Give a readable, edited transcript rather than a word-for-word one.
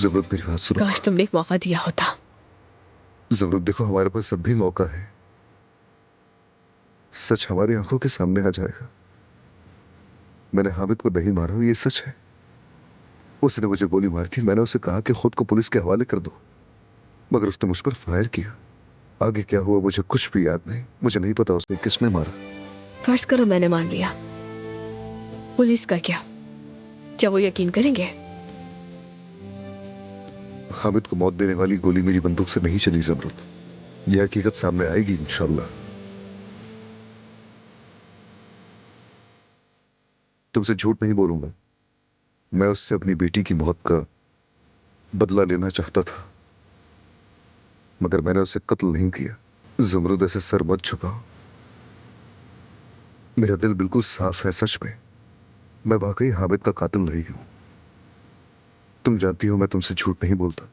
जरूरत मेरी बात सुनो। काश तुमने एक मौका दिया होता। जरूरत देखो, हमारे पास अब भी मौका है। सच हमारी आंखों के सामने आ जाएगा। मैंने हामिद को नहीं मारा, ये सच है। उसने मुझे गोली मारी थी। मैंने उसे कहा कि खुद को पुलिस के हवाले कर दो, मगर उसने मुझ पर फायर किया। आगे क्या हुआ मुझे कुछ भी याद नहीं। मुझे नहीं पता उसने किसने मारा। फर्ज करो मैंने मान लिया, पुलिस का क्या वो यकीन करेंगे? हामिद को मौत देने वाली गोली मेरी बंदूक से नहीं चली जमरुद। यह हकीकत सामने आएगी इंशाल्लाह। तुमसे झूठ नहीं बोलूंगा। मैं उससे अपनी बेटी की मौत का बदला लेना चाहता था, मगर मैंने उसे कत्ल नहीं किया। जमरुद ऐसे सर मत झुकाओ। मेरा दिल बिल्कुल साफ है। सच में मैं वाकई हामिद का कातिल नहीं हूं। तुम जानती हो मैं तुमसे झूठ नहीं बोलता।